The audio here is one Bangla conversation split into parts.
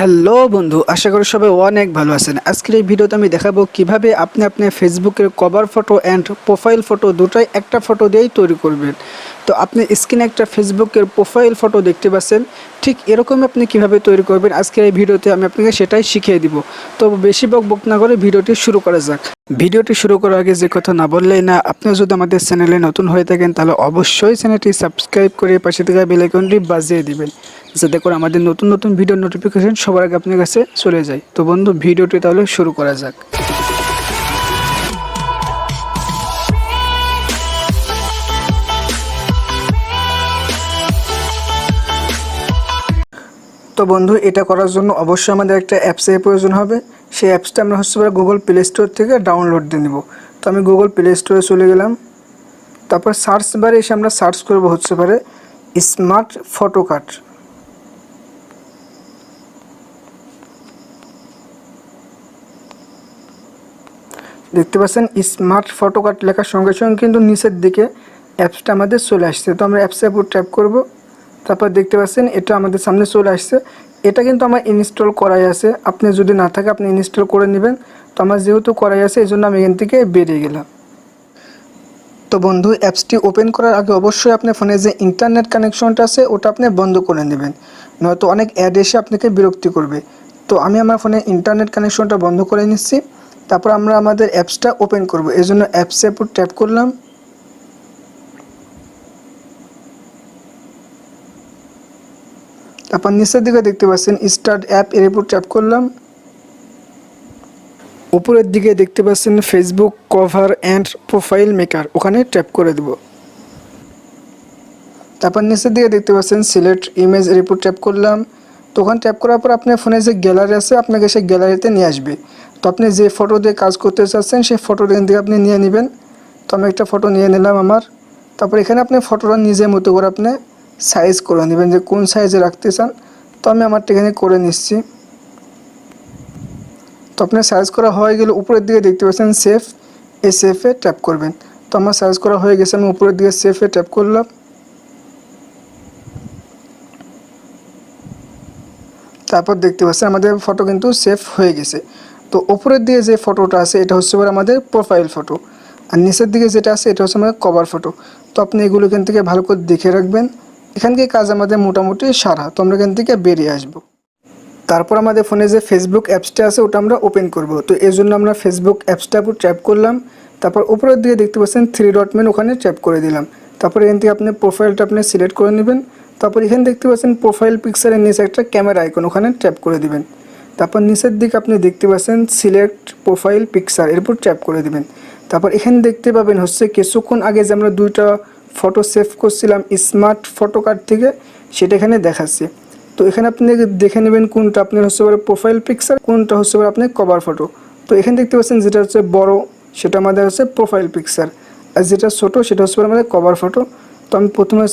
হ্যালো বন্ধু, আশা করি সবাই অনেক ভালো আছেন। আজকের এই ভিডিওতে আমি দেখাবো কিভাবে আপনি আপনার ফেসবুকের cover photo and profile photo দুটোই একটা ফটো দিয়েই তৈরি করবেন। তো আপনি স্ক্রিনে একটা ফেসবুকের প্রোফাইল ফটো দেখতে পাচ্ছেন, ঠিক এরকমই আপনি কিভাবে তৈরি করবেন আজকের এই ভিডিওতে আমি আপনাকে সেটাই শিখিয়ে দিব। তো বেশি বকবক না করে ভিডিওটি শুরু করা যাক। ভিডিওটি শুরু করার আগে যে কথা না বললেই না, আপনি যদি আমাদের চ্যানেলে নতুন হয়ে থাকেন তাহলে অবশ্যই চ্যানেলটি সাবস্ক্রাইব করে পাশে থাকা বেল আইকনটি বাজিয়ে দিবেন, যাতে করে আমাদের নতুন নতুন ভিডিও নোটিফিকেশন সবার আগে আপনার কাছে চলে যায়। তো বন্ধু, ভিডিওটি তাহলে শুরু করা যাক। তো বন্ধু, এটা করার জন্য অবশ্যই আমাদের একটা অ্যাপসের প্রয়োজন হবে। সেই অ্যাপসটা আমরা গুগল প্লে স্টোর থেকে ডাউনলোড দিয়ে নেব। তো আমি গুগল প্লে স্টোরে চলে গেলাম। তারপর সার্চ বারে এসে আমরা সার্চ করবো স্মার্ট ফটো কার্ড। দেখতে পাচ্ছেন স্মার্ট ফটো কার্ড লেখার সঙ্গে সঙ্গে কিন্তু নিচের দিকে অ্যাপসটা আমাদের চলে আসছে। তো আমরা অ্যাপসের উপর ট্যাপ করব। তারপর দেখতে পাচ্ছেন এটা আমাদের সামনে চলে আসছে। এটা কিন্তু আমার ইনস্টল করাই আছে, আপনি যদি না থাকে আপনি ইনস্টল করে নেবেন। তো আমার যেহেতু করাই আছে এই জন্য আমি এখান থেকে বেরিয়ে গেলাম। তো বন্ধু, অ্যাপসটি ওপেন করার আগে অবশ্যই আপনার ফোনে যে ইন্টারনেট কানেকশনটা আছে ওটা আপনি বন্ধ করে নেবেন, নয়তো অনেক অ্যাড এসে আপনাকে বিরক্তি করবে। তো আমি আমার ফোনে ইন্টারনেট কানেকশনটা বন্ধ করে নিচ্ছি। তারপর আমরা আমাদের অ্যাপসটা ওপেন করব, এই জন্য অ্যাপসের উপর ট্যাপ করলাম। তারপর নিচের দিকে দেখতে পাচ্ছেন স্টার্ট অ্যাপ, এর উপর ট্যাপ করলাম। উপরের দিকে দেখতে পাচ্ছেন Facebook cover and profile maker, ওখানে ট্যাপ করে দেব। তারপর নিচের দিকে দেখতে পাচ্ছেন সিলেক্ট ইমেজ, এর উপর ট্যাপ করলাম। তো ওখানে ট্যাপ করার পর আপনার ফোনে যে গ্যালারি আছে আপনাকে সেই গ্যালারিতে নিয়ে আসবে। তো আপনি যে ফটো দিয়ে কাজ করতে চাচ্ছেন সেই ফটো থেকে আপনি নিয়ে নেবেন। তো আমি একটা ফটো নিয়ে নিলাম আমার। তারপর এখানে আপনি ফটোটা নিজের মতো করে আপনি সাইজ করে নেবেন, যে কোন সাইজে রাখতে চান। তো আমি আমারটা এখানে করে নিচ্ছি। তো আপনার সাইজ করা হয়ে গেলে উপরের দিকে দেখতে পাচ্ছেন সেভ, এই সেভে ট্যাপ করবেন। তো আমার সাইজ করা হয়ে গেছে, আমি উপরের দিকে সেভে ট্যাপ করলাম। তারপর দেখতে পাচ্ছেন আমাদের ফটো কিন্তু সেভ হয়ে গেছে। তো উপরের দিকে যে ফটোটা আছে এটা আমাদের প্রোফাইল ফটো, আর নিচের দিকে যেটা আছে এটা আমাদের কভার ফটো। তো আপনি এগুলো এখান থেকে ভালো করে দেখে রাখবেন। এখান থেকে কাজ আমাদের মোটামুটি সারা। তো আমরা এখান থেকে বেরিয়ে আসবো। তারপর আমাদের ফোনে যে ফেসবুক অ্যাপসটা আছে ওটা আমরা ওপেন করব। তো এই জন্য আমরা ফেসবুক অ্যাপসটার উপর ট্যাপ করলাম। তারপর উপরের দিকে দেখতে পাচ্ছেন 3 ডট মেন, ওখানে ট্যাপ করে দিলাম। তারপর এখান থেকে আপনি প্রোফাইলটা আপনি সিলেক্ট করে নেবেন। তারপর এখানে দেখতে পাচ্ছেন প্রোফাইল পিকচারের নিচে একটা ক্যামেরা আইকন, ওখানে ট্যাপ করে দিবেন। তারপর নিচের দিকে আপনি দেখতে পাচ্ছেন সিলেক্ট প্রোফাইল পিকচার, এর উপর ট্যাপ করে দিবেন। তারপর এখানে দেখতে পাবেন কিছুক্ষণ আগে যে আমরা 2টা ফটো সেভ করছিলাম স্মার্ট ফটো কার্ড থেকে, সেটা এখানে দেখাচ্ছে। তো এখানে আপনি দেখে নেবেন কোনটা আপনার প্রোফাইল পিকচার, কোনটা আপনার কভার ফটো। তো এখানে দেখতে পাচ্ছেন যেটা বড় সেটা আমাদের প্রোফাইল পিকচার, আর যেটা ছোট সেটা আমাদের কভার ফটো। তো আমি প্রথমে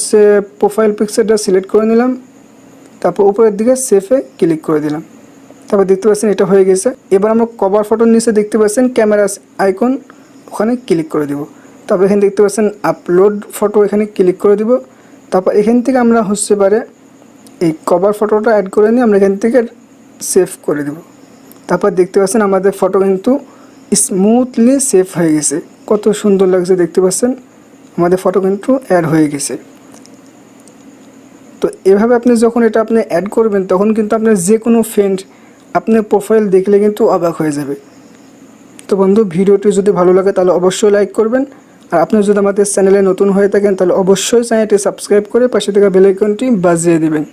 প্রোফাইল পিকচারটা সিলেক্ট করে নিলাম। তারপর উপরের দিকে সেভে ক্লিক করে দিলাম। তারপর দেখতে পাচ্ছেন এটা হয়ে গেছে। এবার আমরা কভার ফটোর নিচে দেখতে পাচ্ছেন ক্যামেরা আইকন, ওখানে ক্লিক করে দিব। তারপর এখানে দেখতে পাচ্ছেন আপলোড ফটো, এখানে ক্লিক করে দিব। তারপর এখান থেকে আমরা এই কভার ফটোটা অ্যাড করে নিয়ে আমরা এখান থেকে সেভ করে দেব। তারপর দেখতে পাচ্ছেন আমাদের ফটো কিন্তু স্মুথলি সেভ হয়ে গেছে। কত সুন্দর লাগছে দেখতে পাচ্ছেন, আমাদের ফটো কিন্তু অ্যাড হয়ে গেছে। তো এভাবে আপনি যখন এটা অ্যাড করবেন তখন কিন্তু আপনার যে কোনো ফ্রেন্ড আপনার প্রোফাইল দেখলে কিন্তু অবাক হয়ে যাবে। তো বন্ধু, ভিডিওটি যদি ভালো লাগে তাহলে অবশ্যই লাইক করবেন। আর আপনি যদি আমাদের চ্যানেলে নতুন হয়ে থাকেন তাহলে অবশ্যই চ্যানেলটি সাবস্ক্রাইব করে পাশে থাকা বেল আইকনটি বাজিয়ে দিবেন।